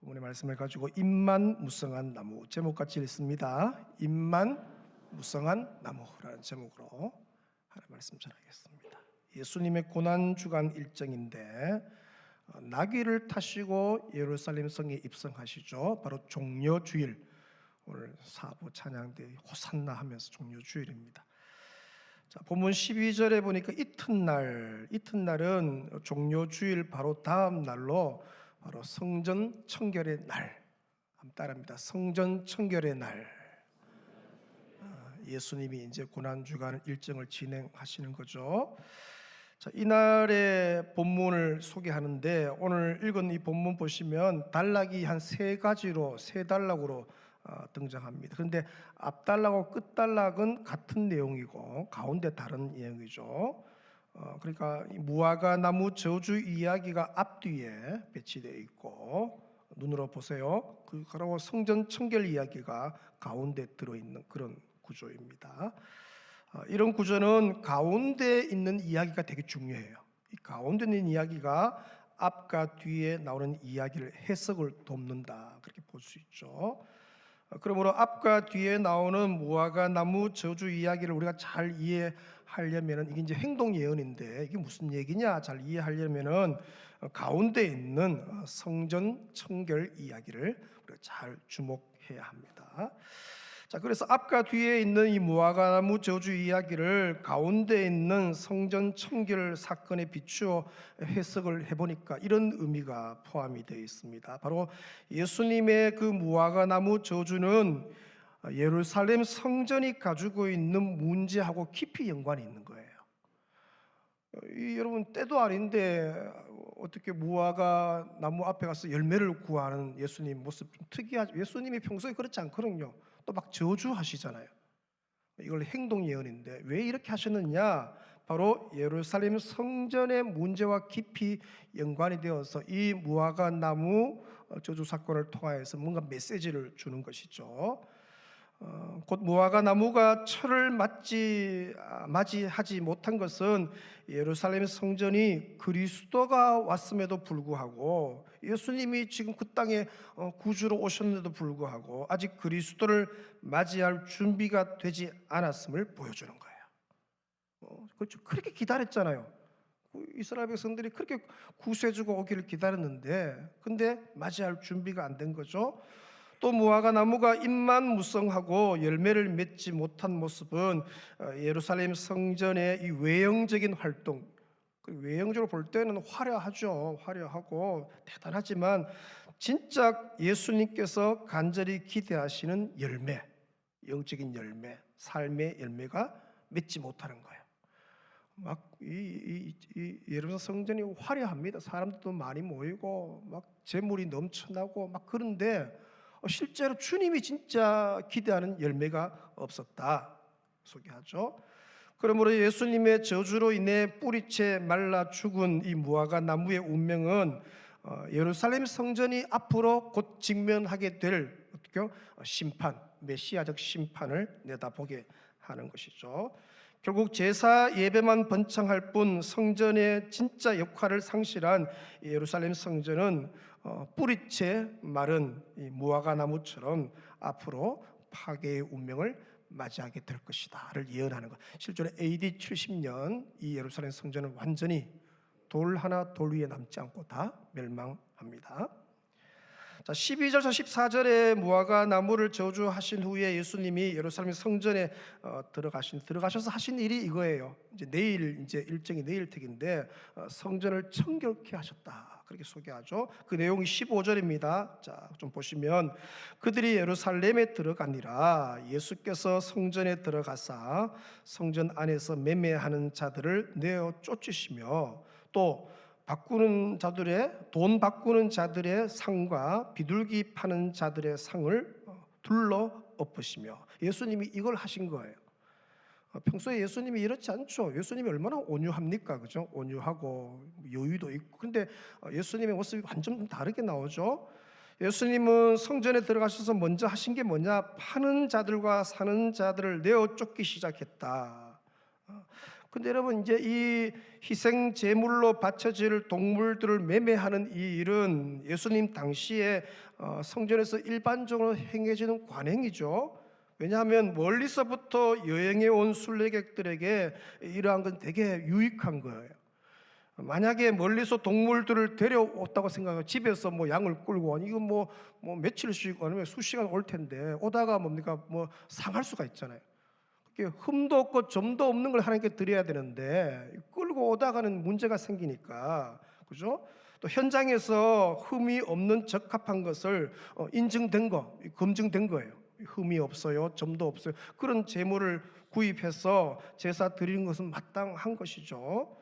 본문의 말씀을 가지고 잎만 무성한 나무 제목같이 읽습니다. 잎만 무성한 나무라는 제목으로 하나님 말씀 전하겠습니다. 예수님의 고난주간 일정인데 나귀를 타시고 예루살렘 성에 입성하시죠. 바로 종려주일, 오늘 사부 찬양대 호산나 하면서 종려주일입니다. 자, 본문 12절에 보니까 이튿날은 종려주일 바로 다음 날로 바로 성전 청결의 날, 한번 따라합니다. 성전 청결의 날. 예수님이 이제 고난주간 일정을 진행하시는 거죠. 자, 이날의 본문을 소개하는데 오늘 읽은 이 본문 보시면 단락이 한 세 단락으로 등장합니다. 그런데 앞단락하고 끝단락은 같은 내용이고 가운데 다른 내용이죠. 그러니까 무화과 나무 저주 이야기가 앞뒤에 배치되어 있고, 눈으로 보세요. 그리고 성전 청결 이야기가 가운데 들어있는 그런 구조입니다. 이런 구조는 가운데 있는 이야기가 되게 중요해요. 이 가운데 있는 이야기가 앞과 뒤에 나오는 이야기를 해석을 돕는다, 그렇게 볼 수 있죠. 그러므로 앞과 뒤에 나오는 무화과 나무 저주 이야기를 우리가 잘 이해하려면은, 이게 이제 행동 예언인데 이게 무슨 얘기냐 잘 이해하려면은 가운데 있는 성전 청결 이야기를 우리가 잘 주목해야 합니다. 자, 그래서 앞과 뒤에 있는 이 무화과 나무 저주 이야기를 가운데 있는 성전 청결 사건에 비추어 해석을 해보니까 이런 의미가 포함이 되어 있습니다. 바로 예수님의 그 무화과 나무 저주는 예루살렘 성전이 가지고 있는 문제하고 깊이 연관이 있는 거예요. 여러분, 때도 아닌데 어떻게 무화과 나무 앞에 가서 열매를 구하는 예수님 모습 좀 특이하죠. 예수님이 평소에 그렇지 않거든요. 또 막 저주하시잖아요. 이걸 행동 예언인데 왜 이렇게 하셨느냐? 바로 예루살렘 성전의 문제와 깊이 연관이 되어서 이 무화과 나무 저주 사건을 통하여서 뭔가 메시지를 주는 것이죠. 곧 무화과 나무가 철을 맞이하지 못한 것은 예루살렘 성전이 그리스도가 왔음에도 불구하고, 예수님이 지금 그 땅에 구주로 오셨는데도 불구하고 아직 그리스도를 맞이할 준비가 되지 않았음을 보여주는 거예요. 그렇죠. 그렇게 기다렸잖아요. 이스라엘 백성들이 그렇게 구세주가 오기를 기다렸는데 근데 맞이할 준비가 안 된 거죠. 또 무화과 나무가 잎만 무성하고 열매를 맺지 못한 모습은 예루살렘 성전의 이 외형적인 활동, 외형적으로 볼 때는 화려하죠. 화려하고 대단하지만 진짜 예수님께서 간절히 기대하시는 열매, 영적인 열매, 삶의 열매가 맺지 못하는 거예요. 막 예루살렘 성전이 화려합니다. 사람들도 많이 모이고 막 재물이 넘쳐나고 막 그런데 실제로 주님이 진짜 기대하는 열매가 없었다 소개하죠. 그러므로 예수님의 저주로 인해 뿌리채 말라 죽은 이 무화과 나무의 운명은 예루살렘 성전이 앞으로 곧 직면하게 될 심판, 메시아적 심판을 내다보게 하는 것이죠. 결국 제사 예배만 번창할 뿐 성전의 진짜 역할을 상실한 예루살렘 성전은 뿌리채 마른 이 무화과 나무처럼 앞으로 파괴의 운명을 맞이하게 될 것이다를 예언하는 것. 실제로 AD 70년 이 예루살렘 성전은 완전히 돌 하나 돌 위에 남지 않고 다 멸망합니다. 자, 12절에서 14절에 무화과 나무를 저주하신 후에 예수님이 예루살렘 성전에 들어가셔서 하신 일이 이거예요. 이제 내일 일정이 내일택인데 성전을 청결케 하셨다, 그렇게 소개하죠. 그 내용이 15절입니다. 자, 좀 보시면 그들이 예루살렘에 들어가니라. 예수께서 성전에 들어가사 성전 안에서 매매하는 자들을 내어 쫓으시며 또 돈 바꾸는 자들의 상과 비둘기 파는 자들의 상을 둘러 엎으시며, 예수님이 이걸 하신 거예요. 평소에 예수님이 이렇지 않죠. 예수님이 얼마나 온유합니까, 그죠? 온유하고 여유도 있고. 근데 예수님의 모습이 완전 다르게 나오죠. 예수님은 성전에 들어가셔서 먼저 하신 게 뭐냐? 파는 자들과 사는 자들을 내어 쫓기 시작했다. 근데 여러분, 이제 이 희생 제물로 바쳐질 동물들을 매매하는 이 일은 예수님 당시에 성전에서 일반적으로 행해지는 관행이죠. 왜냐하면 멀리서부터 여행해 온 순례객들에게 이러한 건 되게 유익한 거예요. 만약에 멀리서 동물들을 데려왔다고 생각하면 집에서 뭐 양을 끌고 이거 뭐 며칠씩 아니면 수시간 올 텐데 오다가 뭡니까 뭐 상할 수가 있잖아요. 흠도 없고 점도 없는 걸 하나님께 드려야 되는데 끌고 오다가는 문제가 생기니까, 그죠? 또 현장에서 흠이 없는 적합한 것을 인증된 거, 검증된 거예요. 흠이 없어요, 점도 없어요. 그런 제물을 구입해서 제사 드리는 것은 마땅한 것이죠.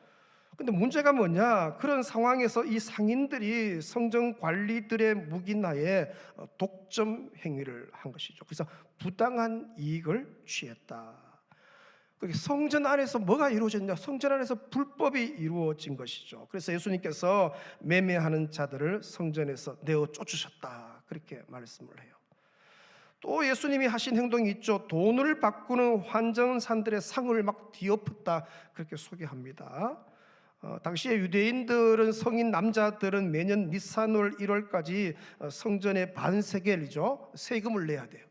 근데 문제가 뭐냐? 그런 상황에서 이 상인들이 성전 관리들의 묵인하에 독점 행위를 한 것이죠. 그래서 부당한 이익을 취했다. 성전 안에서 뭐가 이루어졌냐? 성전 안에서 불법이 이루어진 것이죠. 그래서 예수님께서 매매하는 자들을 성전에서 내어 쫓으셨다, 그렇게 말씀을 해요. 또 예수님이 하신 행동이 있죠. 돈을 바꾸는 환전산들의 상을 막 뒤엎었다, 그렇게 소개합니다. 당시에 유대인들은, 성인 남자들은 매년 니산월 1월까지 성전의 반세겔이죠, 세금을 내야 돼요.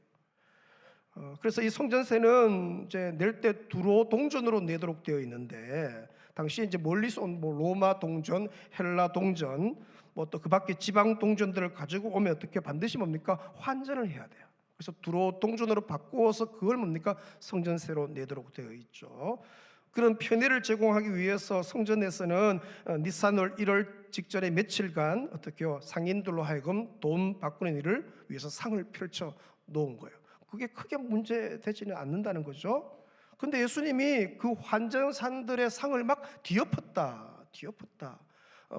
그래서 이 성전세는 이제 낼 때 두로 동전으로 내도록 되어 있는데, 당시에 이제 멀리서 온 로마 동전, 헬라 동전, 또 그 밖에 지방 동전들을 가지고 오면 어떻게 반드시 뭡니까? 환전을 해야 돼요. 그래서 두로 동전으로 바꾸어서 그걸 뭡니까? 성전세로 내도록 되어 있죠. 그런 편의를 제공하기 위해서 성전에서는 니산월 1월 직전에 며칠간 어떻게요? 상인들로 하여금 돈 바꾸는 일을 위해서 상을 펼쳐 놓은 거예요. 그게 크게 문제되지는 않는다는 거죠. 근데 예수님이 그 환전산들의 상을 막 뒤엎었다.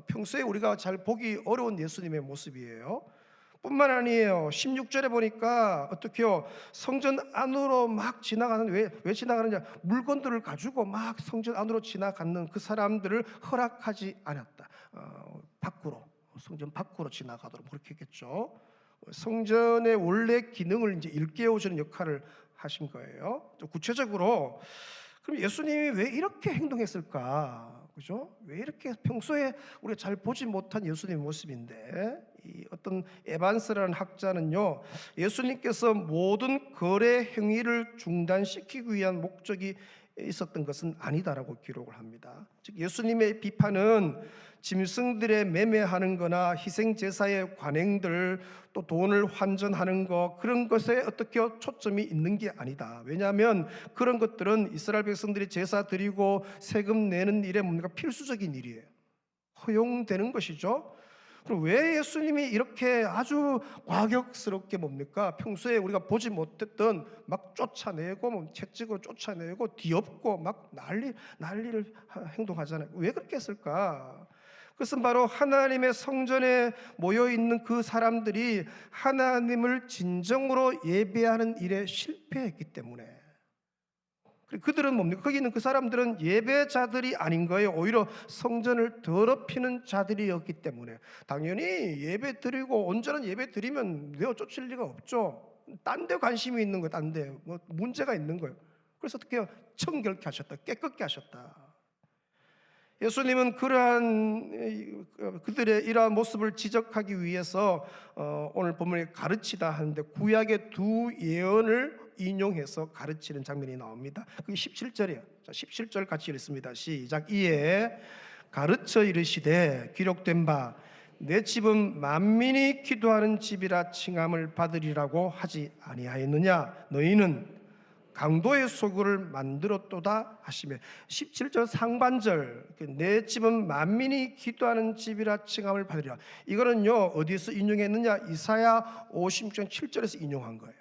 평소에 우리가 잘 보기 어려운 예수님의 모습이에요. 뿐만 아니에요. 16절에 보니까 어떻게요? 성전 안으로 막 지나가는, 왜 지나가느냐? 물건들을 가지고 막 성전 안으로 지나가는 그 사람들을 허락하지 않았다. 성전 밖으로 지나가도록 그렇게 했겠죠. 성전의 원래 기능을 이제 일깨워주는 역할을 하신 거예요. 또 구체적으로 그럼 예수님이 왜 이렇게 행동했을까? 그죠? 왜 이렇게 평소에 우리가 잘 보지 못한 예수님의 모습인데, 이 어떤 에반스라는 학자는요, 예수님께서 모든 거래 행위를 중단시키기 위한 목적이 있었던 것은 아니다라고 기록을 합니다. 즉 예수님의 비판은 짐승들의 매매하는 거나 희생제사의 관행들, 또 돈을 환전하는 거, 그런 것에 어떻게 초점이 있는 게 아니다. 왜냐하면 그런 것들은 이스라엘 백성들이 제사 드리고 세금 내는 일에 뭡니까? 필수적인 일이에요. 허용되는 것이죠. 그럼 왜 예수님이 이렇게 아주 과격스럽게 뭡니까? 평소에 우리가 보지 못했던 막 쫓아내고 채찍으로 쫓아내고 뒤엎고 막 난리를 행동하잖아요. 왜 그렇게 했을까? 그것은 바로 하나님의 성전에 모여 있는 그 사람들이 하나님을 진정으로 예배하는 일에 실패했기 때문에. 그들은 뭡니까? 거기 있는 그 사람들은 예배자들이 아닌 거예요. 오히려 성전을 더럽히는 자들이었기 때문에. 당연히 예배 드리고 온전한 예배 드리면 내어 쫓을 리가 없죠. 딴 데 관심이 있는 거예요. 딴 데 문제가 있는 거예요. 그래서 어떻게 해요? 청결케 하셨다, 깨끗게 하셨다. 예수님은 그러한 그들의 이러한 모습을 지적하기 위해서 오늘 본문에 가르치다 하는데 구약의 두 예언을 인용해서 가르치는 장면이 나옵니다. 그게 17절이에요. 자, 17절 같이 읽습니다. 시작. 이에 가르쳐 이르시되 기록된 바 내 집은 만민이 기도하는 집이라 칭함을 받으리라고 하지 아니하였느냐? 너희는 강도의 소굴을 만들었도다 하시며, 17절 상반절 내 집은 만민이 기도하는 집이라 칭함을 받으리라, 이거는요 어디에서 인용했느냐? 이사야 56장 7절에서 인용한 거예요.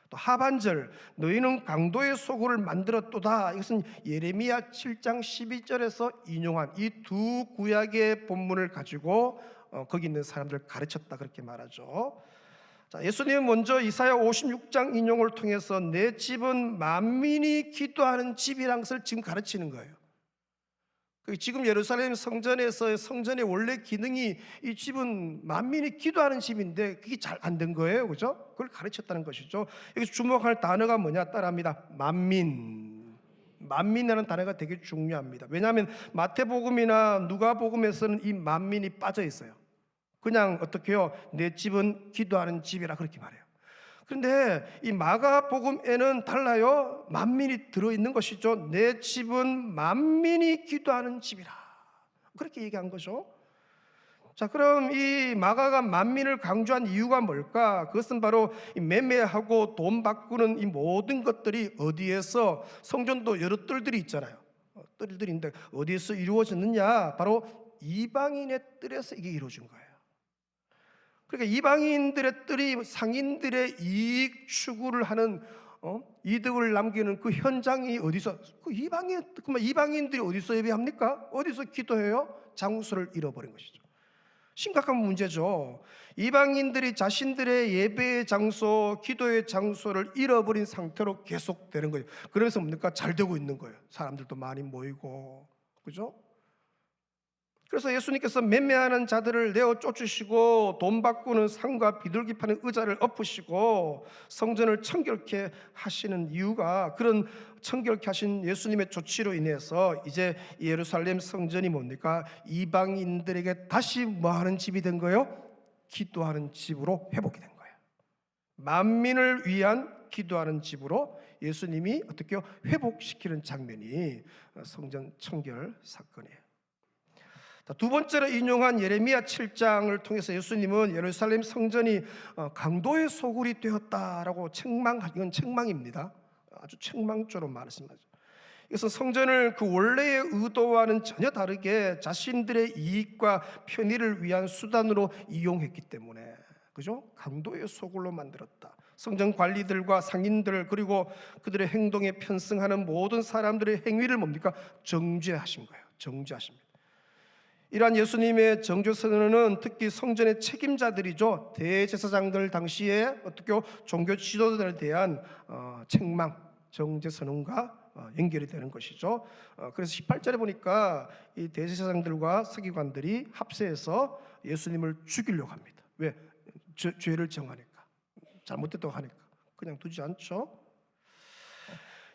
또 하반절 너희는 강도의 소굴을 만들었도다, 이것은 예레미야 7장 12절에서 인용한 이 두 구약의 본문을 가지고 거기 있는 사람들을 가르쳤다, 그렇게 말하죠. 자, 예수님은 먼저 이사야 56장 인용을 통해서 내 집은 만민이 기도하는 집이라는 것을 지금 가르치는 거예요. 지금 예루살렘 성전에서 성전의 원래 기능이 이 집은 만민이 기도하는 집인데 그게 잘 안 된 거예요, 그죠? 그걸 가르쳤다는 것이죠. 여기서 주목할 단어가 뭐냐? 따라합니다. 만민. 만민이라는 단어가 되게 중요합니다. 왜냐하면 마태복음이나 누가복음에서는 이 만민이 빠져 있어요. 그냥 어떻게 해요? 내 집은 기도하는 집이라 그렇게 말해요. 그런데 이 마가복음에는 달라요. 만민이 들어있는 것이죠. 내 집은 만민이 기도하는 집이라 그렇게 얘기한 거죠. 자, 그럼 이 마가가 만민을 강조한 이유가 뭘까? 그것은 바로 이 매매하고 돈 바꾸는 이 모든 것들이 어디에서, 성전도 여러 뜰들이 있잖아요. 뜰들이 있는데 어디에서 이루어졌느냐? 바로 이방인의 뜰에서 이게 이루어진 거예요. 그러니까 이방인들의 뜰이 상인들의 이익 추구를 하는 이득을 남기는 그 현장이 어디서, 이방인들이 어디서 예배합니까? 어디서 기도해요? 장소를 잃어버린 것이죠. 심각한 문제죠. 이방인들이 자신들의 예배의 장소, 기도의 장소를 잃어버린 상태로 계속되는 거예요. 그래서 뭡니까? 잘 되고 있는 거예요. 사람들도 많이 모이고, 그죠? 그래서 예수님께서 매매하는 자들을 내어 쫓으시고 돈 바꾸는 상과 비둘기 파는 의자를 엎으시고 성전을 청결케 하시는 이유가, 그런 청결케 하신 예수님의 조치로 인해서 이제 예루살렘 성전이 뭡니까? 이방인들에게 다시 뭐하는 집이 된 거예요? 기도하는 집으로 회복이 된 거예요. 만민을 위한 기도하는 집으로 예수님이 어떻게 회복시키는 장면이 성전 청결 사건이에요. 두 번째로 인용한 예레미야 7장을 통해서 예수님은 예루살렘 성전이 강도의 소굴이 되었다라고 이건 책망입니다. 아주 책망조로 말씀하죠. 이것은 성전을 그 원래의 의도와는 전혀 다르게 자신들의 이익과 편의를 위한 수단으로 이용했기 때문에, 그죠? 강도의 소굴로 만들었다. 성전 관리들과 상인들, 그리고 그들의 행동에 편승하는 모든 사람들의 행위를 뭡니까? 정죄하신 거예요. 정죄하십니다. 이러한 예수님의 정죄 선언은 특히 성전의 책임자들이죠, 대제사장들 당시에 어떻게 종교 지도자들에 대한 책망, 정죄 선언과 연결이 되는 것이죠. 그래서 18절에 보니까 이 대제사장들과 서기관들이 합세해서 예수님을 죽이려고 합니다. 왜? 죄를 정하니까, 잘못됐다고 하니까 그냥 두지 않죠.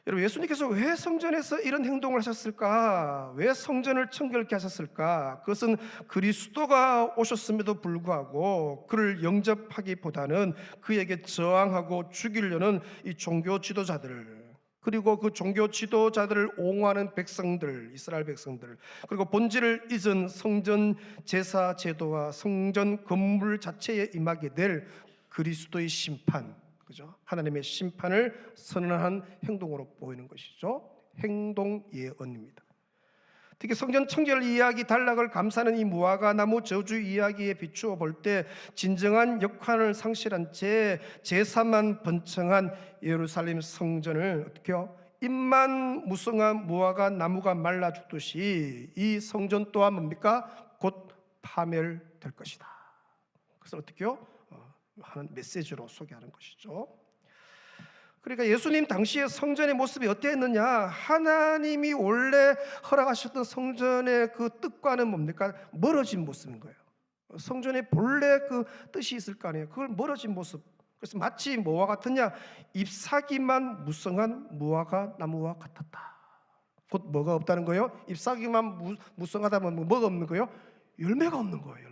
여러분, 예수님께서 왜 성전에서 이런 행동을 하셨을까? 왜 성전을 청결케 하셨을까? 그것은 그리스도가 오셨음에도 불구하고 그를 영접하기보다는 그에게 저항하고 죽이려는 이 종교 지도자들, 그리고 그 종교 지도자들을 옹호하는 백성들, 이스라엘 백성들, 그리고 본질을 잊은 성전 제사 제도와 성전 건물 자체에 임하게 될 그리스도의 심판, 그죠? 하나님의 심판을 선언한 행동으로 보이는 것이죠. 행동 예언입니다. 특히 성전 청결 이야기 단락을 감싸는 이 무화과 나무 저주 이야기에 비추어 볼 때 진정한 역할을 상실한 채 제사만 번창한 예루살렘 성전을 어떻게요? 잎만 무성한 무화과 나무가 말라 죽듯이 이 성전 또한 뭡니까? 곧 파멸될 것이다. 그래서 어떻게요? 하는 메시지로 소개하는 것이죠. 그러니까 예수님 당시의 성전의 모습이 어땠느냐? 하나님이 원래 허락하셨던 성전의 그 뜻과는 뭡니까? 멀어진 모습인 거예요. 성전에 본래 그 뜻이 있을 거 아니에요. 그걸 멀어진 모습. 그래서 마치 뭐와 같으냐? 잎사귀만 무성한 무화과 나무와 같았다. 곧 뭐가 없다는 거예요? 잎사귀만 무성하다면 뭐가 없는 거예요? 열매가 없는 거예요.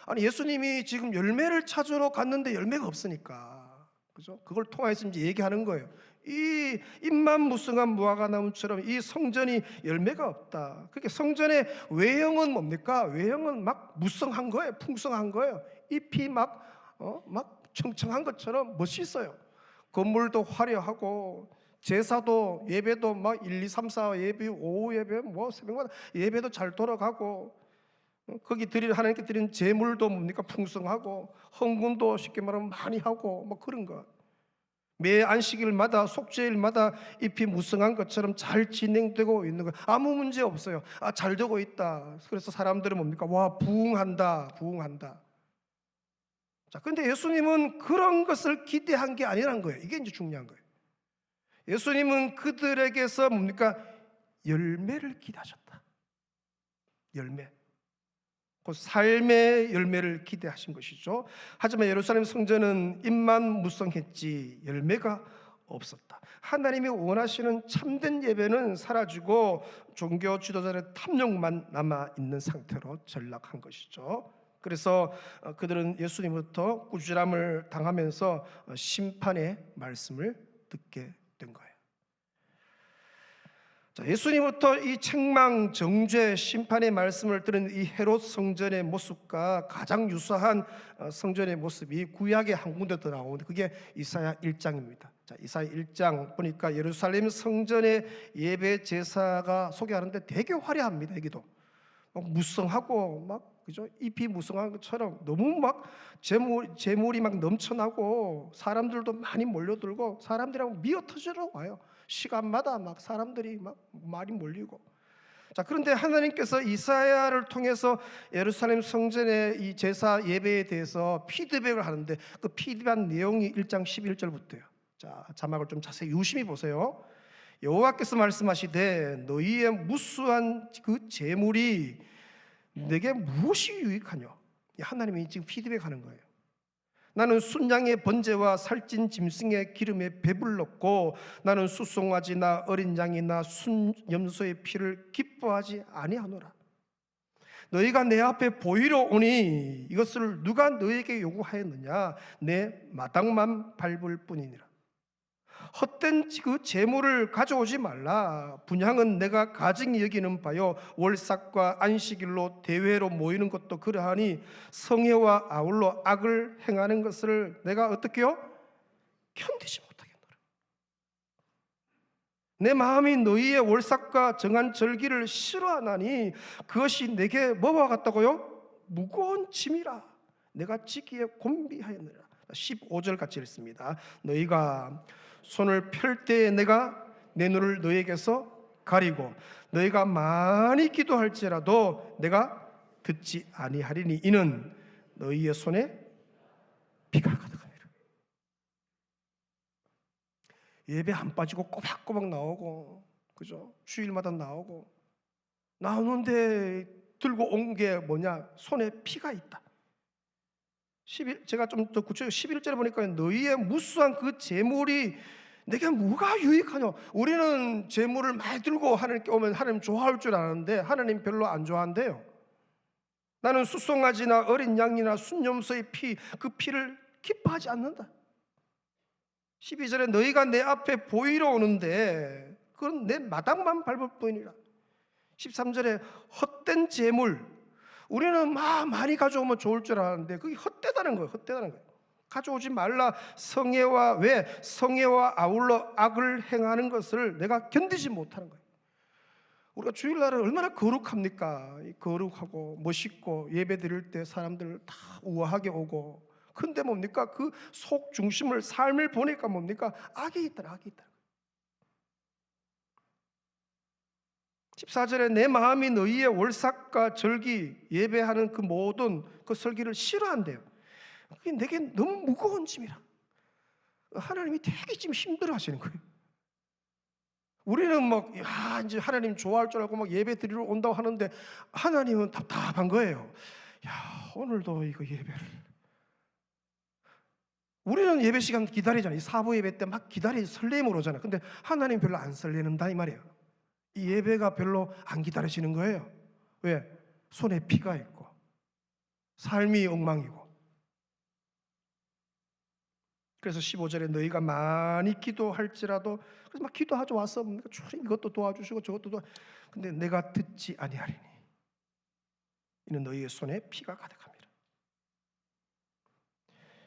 아니, 예수님이 지금 열매를 찾으러 갔는데 열매가 없으니까, 그죠? 그걸 통해서 이제 얘기하는 거예요. 이 잎만 무성한 무화과 나무처럼 이 성전이 열매가 없다. 그러니까 성전의 외형은 뭡니까? 외형은 막 무성한 거예요. 풍성한 거예요. 잎이 막 청청한 것처럼 멋있어요. 건물도 화려하고 제사도 예배도 막 1, 2, 3, 4 예배, 오후 예배, 뭐 새벽마다 예배도 잘 돌아가고, 거기 하나님께 드린 제물도 뭡니까? 풍성하고, 헌금도 쉽게 말하면 많이 하고, 뭐 그런 거. 매 안식일마다, 속죄일마다 잎이 무성한 것처럼 잘 진행되고 있는 거. 아무 문제 없어요. 잘 되고 있다. 그래서 사람들은 뭡니까? 와, 부흥한다, 부흥한다. 자, 근데 예수님은 그런 것을 기대한 게 아니란 거예요. 이게 이제 중요한 거예요. 예수님은 그들에게서 뭡니까? 열매를 기대하셨다. 열매. 그 삶의 열매를 기대하신 것이죠. 하지만 예루살렘 성전은 잎만 무성했지 열매가 없었다. 하나님이 원하시는 참된 예배는 사라지고 종교 지도자의 탐욕만 남아있는 상태로 전락한 것이죠. 그래서 그들은 예수님부터 꾸지람을 당하면서 심판의 말씀을 듣게 된 거예요. 자, 예수님부터 이 책망, 정죄, 심판의 말씀을 들은 이 헤롯 성전의 모습과 가장 유사한 성전의 모습이 구약의 한 군데 더 나오는데 그게 이사야 1장입니다. 자, 이사야 1장 보니까 예루살렘 성전의 예배 제사가 소개하는데 되게 화려합니다. 여기도 막 무성하고 막 그죠? 잎이 무성한 것처럼 너무 막 재물이 막 넘쳐나고 사람들도 많이 몰려들고 사람들하고 미어터지러 와요. 시간마다 막 사람들이 막 많이 몰리고. 자, 그런데 하나님께서 이사야를 통해서 예루살렘 성전의 이 제사 예배에 대해서 피드백을 하는데 그 피드백 내용이 1장 11절부터예요. 자, 자막을 좀 자세히 유심히 보세요. 여호와께서 말씀하시되 너희의 무수한 그 재물이 내게 무엇이 유익하냐? 하나님이 지금 피드백하는 거예요. 나는 순양의 번제와 살찐 짐승의 기름에 배불렀고 나는 수송아지나 어린 양이나 순염소의 피를 기뻐하지 아니하노라. 너희가 내 앞에 보이러 오니 이것을 누가 너희에게 요구하였느냐? 내 마당만 밟을 뿐이니라. 헛된 그 재물을 가져오지 말라. 분향은 내가 가증히 여기는 바요 월삭과 안식일로 대회로 모이는 것도 그러하니 성회와 아울러 악을 행하는 것을 내가 어떻게요? 견디지 못하겠노라. 내 마음이 너희의 월삭과 정한 절기를 싫어하나니 그것이 내게 뭐와 같다고요? 무거운 짐이라. 내가 지기에 곤비하였느라. 15절 같이 읽습니다. 너희가 손을 펼 때에 내가 내 눈을 너희에게서 가리고 너희가 많이 기도할지라도 내가 듣지 아니하리니 이는 너희의 손에 피가 가득하니라. 예배 안 빠지고 꼬박꼬박 나오고 그죠? 주일마다 나오는데 들고 온 게 뭐냐? 손에 피가 있다. 제가 좀 더 구체적으로 11절에 보니까 너희의 무수한 그 재물이 내게 뭐가 유익하냐? 우리는 재물을 많이 들고 하나님께 오면 하나님 좋아할 줄 아는데 하나님 별로 안 좋아한대요. 나는 수송아지나 어린 양이나 순염소의 피, 그 피를 기뻐하지 않는다. 12절에 너희가 내 앞에 보이러 오는데 그건 내 마당만 밟을 뿐이라. 13절에 헛된 재물, 우리는 막 많이 가져오면 좋을 줄 알았는데 그게 헛되다는 거예요. 가져오지 말라. 성회와 아울러 악을 행하는 것을 내가 견디지 못하는 거예요. 우리가 주일날은 얼마나 거룩합니까? 거룩하고 멋있고 예배 드릴 때 사람들 다 우아하게 오고, 근데 뭡니까? 그 속 중심을 삶을 보니까 뭡니까? 악이 있다. 14절에 내 마음이 너희의 월삭과 절기 예배하는 그 모든 그 설기를 싫어한대요. 그게 내게 너무 무거운 짐이라. 하나님이 되게 지금 힘들어 하시는 거예요. 우리는 막 이제 하나님 좋아할 줄 알고 막 예배 드리러 온다고 하는데 하나님은 답답한 거예요. 오늘도 이거 예배를, 우리는 예배 시간 기다리잖아요. 사부 예배 때 막 설렘으로 오잖아요. 근데 하나님 별로 안 설레는다 이 말이에요. 이 예배가 별로 안 기다려지는 거예요. 왜? 손에 피가 있고 삶이 엉망이고. 그래서 15절에 너희가 많이 기도할지라도, 그래서 막 기도하죠. 와서 이것도 도와주시고 저것도 근데 내가 듣지 아니하리니 이는 너희의 손에 피가 가득합니다.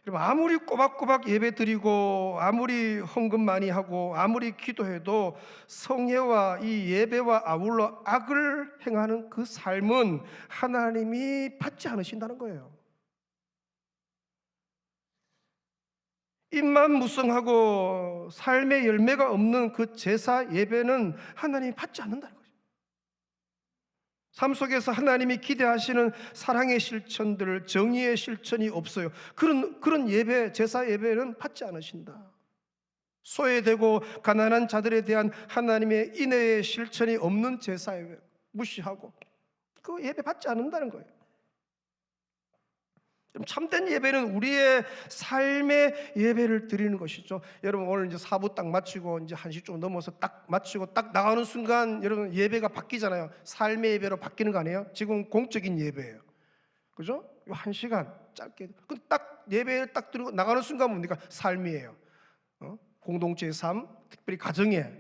여러분, 아무리 꼬박꼬박 예배드리고 아무리 헌금 많이 하고 아무리 기도해도 성회와 이 예배와 아울러 악을 행하는 그 삶은 하나님이 받지 않으신다는 거예요. 입만 무성하고 삶의 열매가 없는 그 제사 예배는 하나님이 받지 않는다는 거죠. 삶 속에서 하나님이 기대하시는 사랑의 실천들, 정의의 실천이 없어요. 그런 예배, 제사 예배는 받지 않으신다. 소외되고 가난한 자들에 대한 하나님의 인애의 실천이 없는 제사 예배 무시하고 그 예배 받지 않는다는 거예요. 참된 예배는 우리의 삶의 예배를 드리는 것이죠. 여러분 오늘 이제 4부 딱 마치고 이제 1시 좀 넘어서 딱 마치고 딱 나가는 순간 여러분 예배가 바뀌잖아요. 삶의 예배로 바뀌는 거 아니에요? 지금 공적인 예배예요. 그죠? 1시간 짧게. 딱 예배를 딱 드리고 나가는 순간 뭡니까? 삶이에요. 공동체의 삶, 특별히 가정에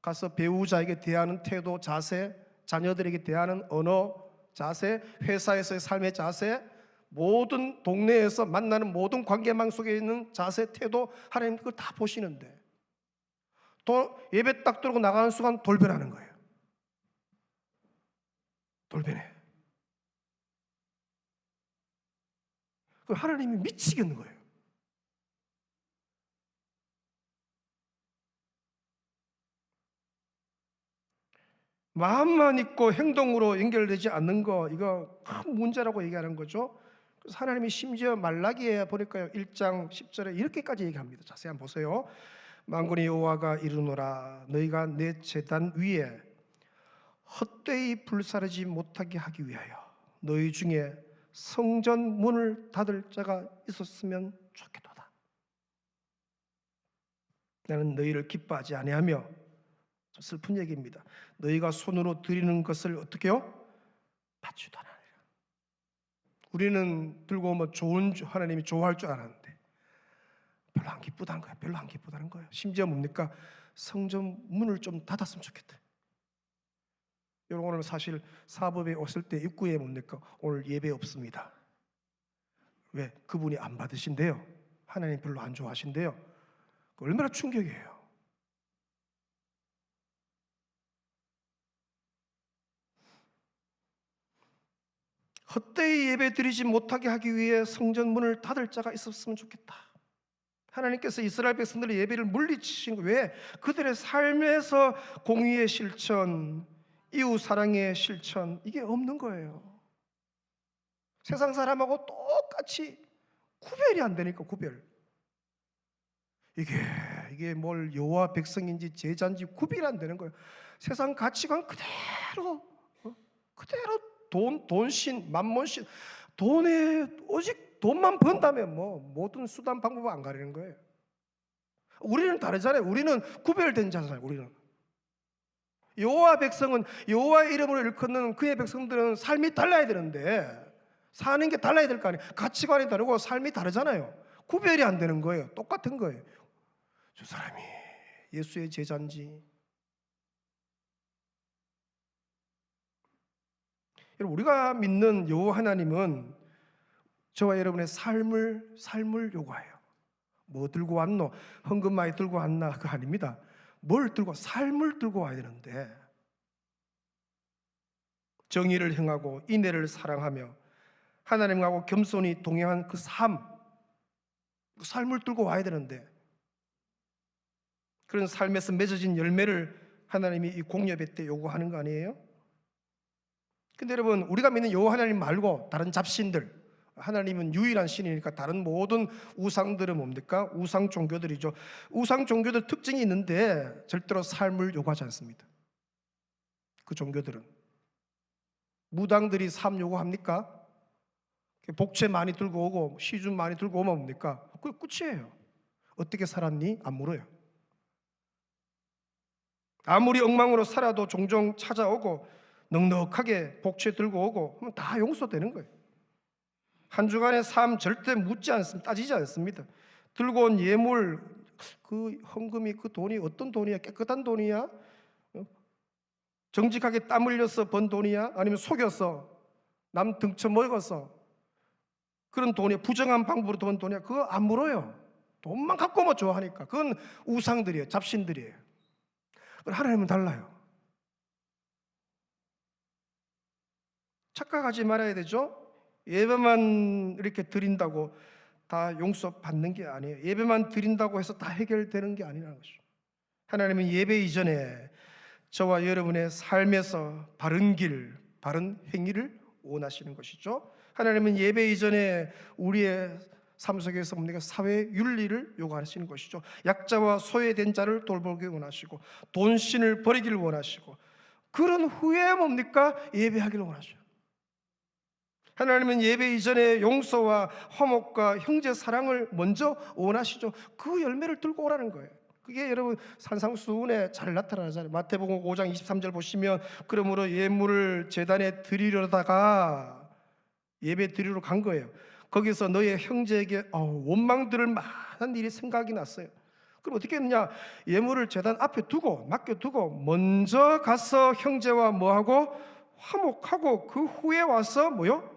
가서 배우자에게 대하는 태도, 자세, 자녀들에게 대하는 언어, 자세, 회사에서의 삶의 자세, 모든 동네에서 만나는 모든 관계망 속에 있는 자세, 태도, 하나님 그걸 다 보시는데 또 예배 딱 들고 나가는 순간 돌변하는 거예요. 돌변해. 그 하나님이 미치겠는 거예요. 마음만 있고 행동으로 연결되지 않는 거, 이거 큰 문제라고 얘기하는 거죠. 그래서 하나님이 심지어 말라기에 보니까요 1장 10절에 이렇게까지 얘기합니다. 자세히 한번 보세요. 만군의 여호와가 이르노라, 너희가 내 제단 위에 헛되이 불사르지 못하게 하기 위하여 너희 중에 성전 문을 닫을 자가 있었으면 좋겠도다. 나는 너희를 기뻐하지 아니하며, 좀 슬픈 얘기입니다, 너희가 손으로 드리는 것을 어떻게 해요? 받지도 않으리라. 우리는 들고 오면 하나님이 좋아할 줄 알았는데 별로 안 기쁘다는 거예요. 별로 안 기쁘다는 거예요. 심지어 뭡니까? 성전 문을 좀 닫았으면 좋겠다. 여러분 오늘 사실 사법에 왔을 때 입구에 뭡니까? 오늘 예배 없습니다. 왜? 그분이 안 받으신대요. 하나님 별로 안 좋아하신대요. 얼마나 충격이에요. 헛되이 예배 드리지 못하게 하기 위해 성전 문을 닫을 자가 있었으면 좋겠다. 하나님께서 이스라엘 백성들의 예배를 물리치신 거 왜? 그들의 삶에서 공의의 실천, 이웃 사랑의 실천, 이게 없는 거예요. 세상 사람하고 똑같이 구별이 안 되니까. 구별. 이게 뭘 여호와 백성인지 제자인지 구별이 안 되는 거예요. 세상 가치관 그대로 돈신, 만몬신, 돈에 오직 돈만 번다면 뭐 모든 수단 방법을 안 가리는 거예요. 우리는 다르잖아요. 우리는 구별된 자잖아요. 우리는 여호와 백성은 여호와의 이름으로 일컫는 그의 백성들은 삶이 달라야 되는데 사는 게 달라야 될 거 아니에요. 가치관이 다르고 삶이 다르잖아요. 구별이 안 되는 거예요. 똑같은 거예요. 저 사람이 예수의 제자인지. 우리가 믿는 여호와 하나님은 저와 여러분의 삶을 요구해요. 뭐 들고 왔노? 헌금 많이 들고 왔나? 그거 아닙니다. 뭘 들고? 삶을 들고 와야 되는데, 정의를 행하고 인애를 사랑하며 하나님하고 겸손히 동행한 그 삶을 들고 와야 되는데, 그런 삶에서 맺어진 열매를 하나님이 이 공예배 때 요구하는 거 아니에요? 근데 여러분, 우리가 믿는 여호와 하나님 말고 다른 잡신들, 하나님은 유일한 신이니까 다른 모든 우상들은 뭡니까? 우상 종교들이죠. 우상 종교들 특징이 있는데 절대로 삶을 요구하지 않습니다. 그 종교들은 무당들이 삶 요구합니까? 복채 많이 들고 오고 시중 많이 들고 오면 뭡니까? 그게 끝이에요. 어떻게 살았니? 안 물어요. 아무리 엉망으로 살아도 종종 찾아오고 넉넉하게 복채 들고 오고 하면 다 용서되는 거예요. 한 주간의 삶 절대 묻지 않습니다. 따지지 않습니다. 들고 온 예물, 그 헌금이, 그 돈이 어떤 돈이야? 깨끗한 돈이야? 정직하게 땀 흘려서 번 돈이야? 아니면 속여서 남 등쳐 먹어서 그런 돈이야? 부정한 방법으로 번 돈이야? 그거 안 물어요. 돈만 갖고 오면 좋아하니까. 그건 우상들이에요. 잡신들이에요. 하나님은 달라요. 착각하지 말아야 되죠. 예배만 이렇게 드린다고 다 용서받는 게 아니에요. 예배만 드린다고 해서 다 해결되는 게 아니라는 것이죠. 하나님은 예배 이전에 저와 여러분의 삶에서 바른 길, 바른 행위를 원하시는 것이죠. 하나님은 예배 이전에 우리의 삶 속에서 뭡니까? 사회 윤리를 요구하시는 것이죠. 약자와 소외된 자를 돌보기 원하시고 돈신을 버리기를 원하시고, 그런 후에 뭡니까? 예배하기를 원하셔요. 하나님은 예배 이전에 용서와 화목과 형제 사랑을 먼저 원하시죠. 그 열매를 들고 오라는 거예요. 그게 여러분 산상수훈에 잘 나타나잖아요. 마태복음 5장 23절 보시면 그러므로 예물을 제단에 드리려다가 예배 드리러 간 거예요. 거기서 너의 형제에게 원망 들을 만한 일이 생각이 났어요. 그럼 어떻게 했느냐? 예물을 제단 앞에 두고 맡겨두고 먼저 가서 형제와 뭐하고 화목하고 그 후에 와서 뭐요?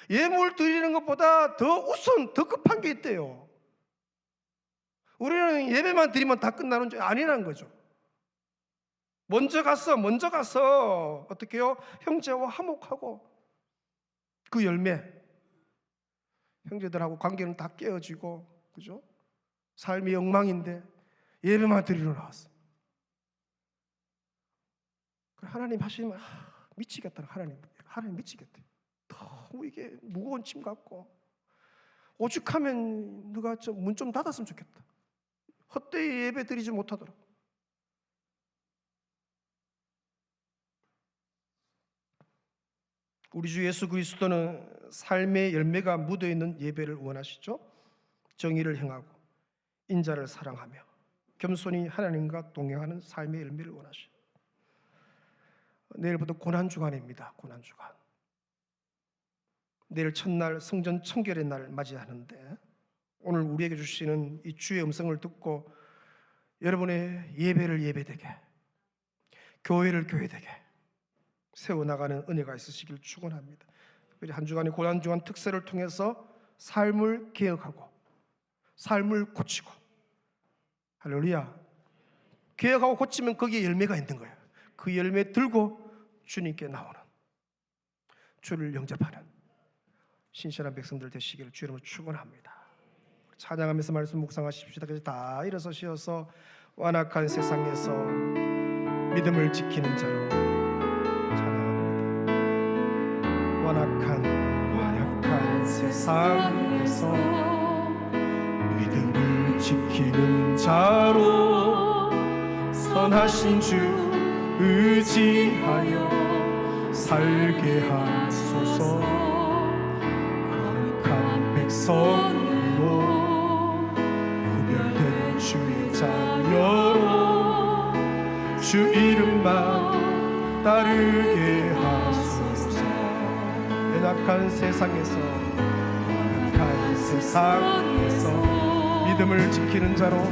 예물 드리는 것보다 더 우선 더 급한 게 있대요. 우리는 예배만 드리면 다 끝나는 줄 아니라는 거죠. 먼저 가서 어떻게 해요? 형제와 화목하고 그 열매, 형제들하고 관계는 다 깨어지고, 그죠? 삶이 엉망인데 예배만 드리러 나왔어. 하나님 하시면 미치겠다. 하나님 미치겠대. 너무 이게 무거운 짐 같고 오죽하면 누가 문 좀 닫았으면 좋겠다. 헛되이 예배 드리지 못하도록. 우리 주 예수 그리스도는 삶의 열매가 묻어있는 예배를 원하시죠. 정의를 행하고 인자를 사랑하며 겸손히 하나님과 동행하는 삶의 열매를 원하시죠. 내일부터 고난주간입니다. 고난주간. 내일 첫날 성전 청결의 날 맞이하는데 오늘 우리에게 주시는 이 주의 음성을 듣고 여러분의 예배를 예배되게, 교회를 교회되게 세워나가는 은혜가 있으시길 축원합니다. 특별히 한 주간의 고난주간 특세를 통해서 삶을 개혁하고 삶을 고치고, 할렐루야, 개혁하고 고치면 거기에 열매가 있는 거예요. 그 열매 들고 주님께 나오는, 주를 영접하는 신실한 백성들 되시기를 주 이름으로 축원합니다. 찬양하면서 말씀 묵상하십시다. 그래서 다 일어서셔서 완악한 세상에서 믿음을 지키는 자로 찬양합니다. 완악한 세상에서 믿음을 지키는 자로 선하신 주 의지하여 살게 하소서. 거룩한 백성으로 구별된 주의 자녀로 주 이름만 따르게 하소서. 연약한 세상에서 믿음을 지키는 자로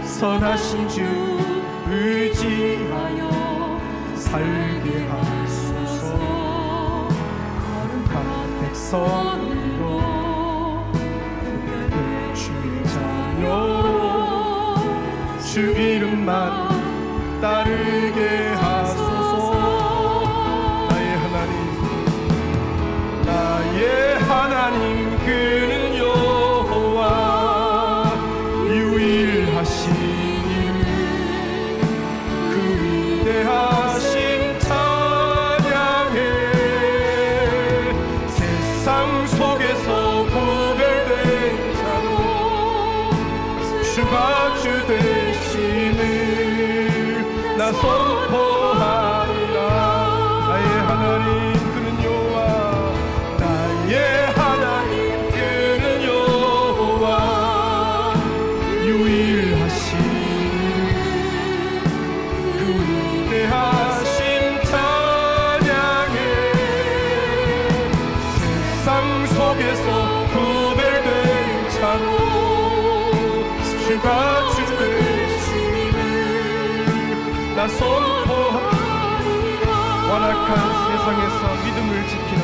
선하신 주 의지하여 살게 하소서. 거룩한 백성으로 구별된 주의 자녀로 주 이름만 따르게 하소서. 나의 하나님 그는 여호와 유일하시니 그 위대하신 찬양해. 세상 속에서 구별된 자로 주가 주 되심을 나 선포하리라. 나의 하나님 그는 여호와, 나의 하나님 그는 여호와 유일하신 그 위대하신 찬양해. 세상 속에서 구별된 자로 주가 주 되심을 나 선포하리라. 완악한 세상에서 믿음을 지키는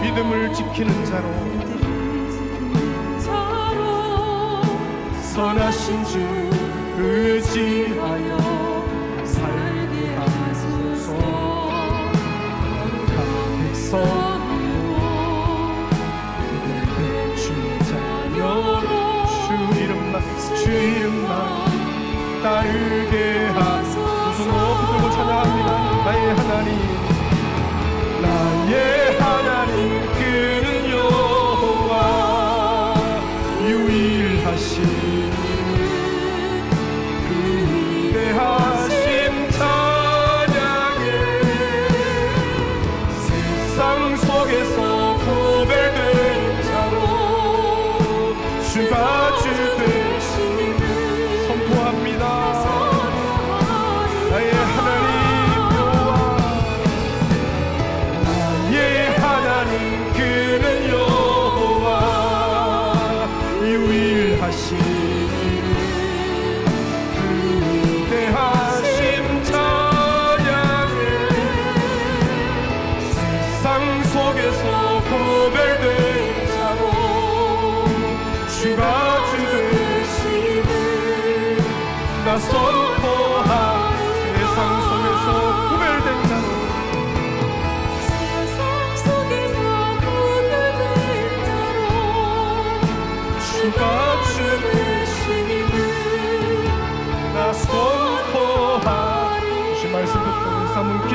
믿음을 지키는 자로 선하신 주 의지하여 살게 하소서. 거룩한 백성으로 구별된 주의 자녀로 주 이름만 따르게 하소서. 두 손 높이 들고 찬양합니다. 나의 하나님, 나의 하나님 그는 여호와 유일하신 그 위대하신 찬양해.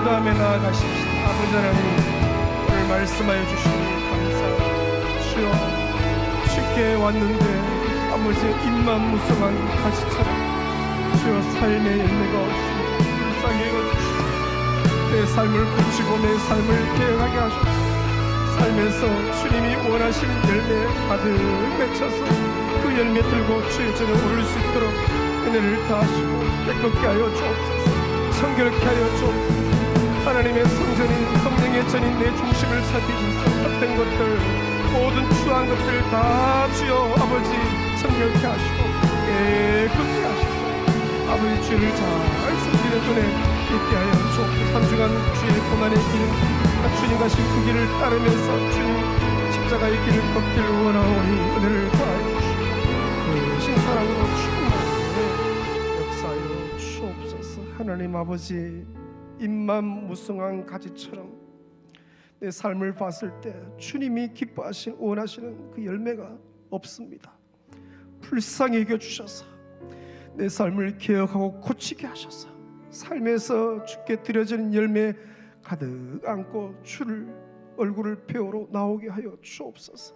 기도하며 나아가십시다. 아버지 하나님, 오늘 말씀하여 주시니 감사합니다. 주여, 쉽게 왔는데 아버지 입만 무성한 가지처럼 주여 삶의 열매가 없습니다. 불쌍히 여겨주시고 내 삶을 고치고 내 삶을 개혁하게 하소서. 삶에서 주님이 원하시는 열매 가득 맺혀서 그 열매 들고 주의 전에 오를 수 있도록 은혜를 다하시고 깨끗게 하여 주옵소서. 성결케 하여 주옵소서. 하나님의 성전인 성령의 전인 내 중심을 살피셔서 헛된 것들 모든 추한 것들 다 주여 아버지 성결케 하시고 깨끗게 하시고 아버지 주를 잘 섬기는 은혜 있게 하여 주옵소서. 한 주간 주의 고난의 길 주님 가신 그 길을 따르면서 주님 십자가의 길을 걷기를 원하오니 은혜를 더하여 주시고 그 신사랑으로 충만하게 역사하여 주옵소서. 하나님 아버지, 잎만 무성한 가지처럼 내 삶을 봤을 때 주님이 기뻐하신 원하시는 그 열매가 없습니다. 불쌍히 여겨주셔서 내 삶을 개혁하고 고치게 하셔서 삶에서 주께 드려지는 열매 가득 안고 주를 얼굴을 배우러 나오게 하여 주옵소서.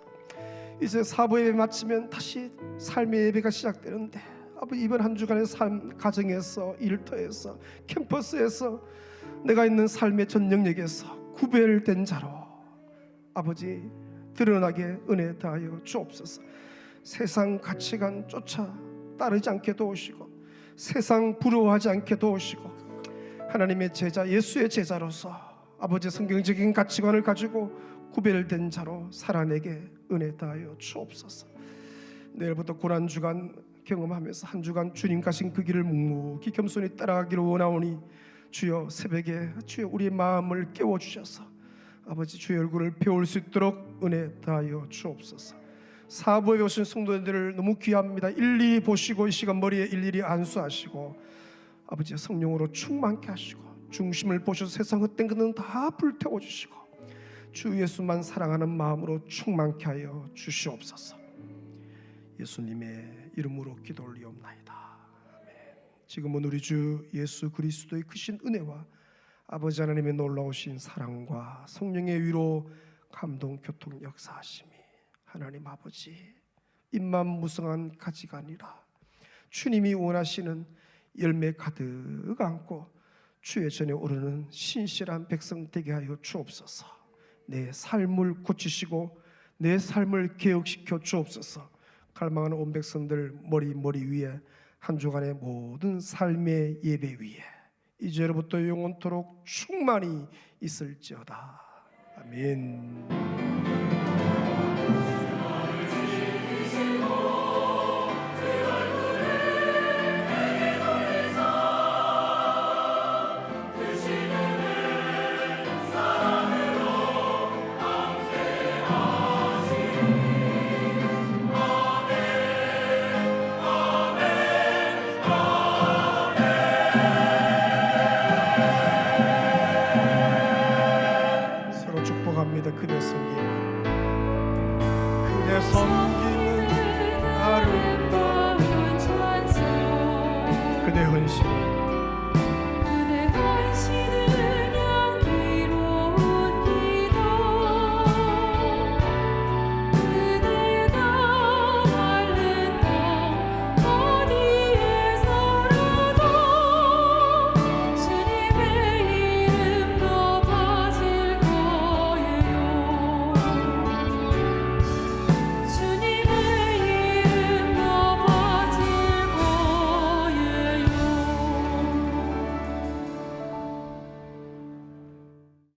이제 사부 예배 마치면 다시 삶의 예배가 시작되는데 아버지, 이번 한 주간의 삶, 가정에서, 일터에서, 캠퍼스에서 내가 있는 삶의 전 영역에서 구별된 자로 아버지 드러나게 은혜 다하여 주옵소서. 세상 가치관 쫓아 따르지 않게 도우시고 세상 부러워하지 않게 도우시고 하나님의 제자, 예수의 제자로서 아버지 성경적인 가치관을 가지고 구별된 자로 살아내게 은혜 다하여 주옵소서. 내일부터 고난주간 경험하면서 한 주간 주님 가신 그 길을 묵묵히 겸손히 따라가기를 원하오니 주여 새벽에 주여 우리의 마음을 깨워주셔서 아버지 주의 얼굴을 배울 수 있도록 은혜 다하여 주옵소서. 사부에 오신 성도님들을 너무 귀합니다. 일일이 보시고 이 시간 머리에 일일이 안수하시고 아버지 성령으로 충만케 하시고 중심을 보셔서 세상 헛된 것은 다 불태워주시고 주 예수만 사랑하는 마음으로 충만케 하여 주시옵소서. 예수님의 이름으로 기도 올리옵나이다. 아멘. 지금은 우리 주 예수 그리스도의 크신 은혜와 아버지 하나님의 놀라우신 사랑과 성령의 위로 감동 교통 역사하심이 하나님 아버지 입만 무성한 가지가 아니라 주님이 원하시는 열매 가득 안고 주의 전에 오르는 신실한 백성 되게 하여 주옵소서. 내 삶을 고치시고 내 삶을 개혁시켜 주옵소서. 갈망하는 온 백성들 머리 위에 한 주간의 모든 삶의 예배 위에 이제로부터 영원토록 충만히 있을지어다. 아멘.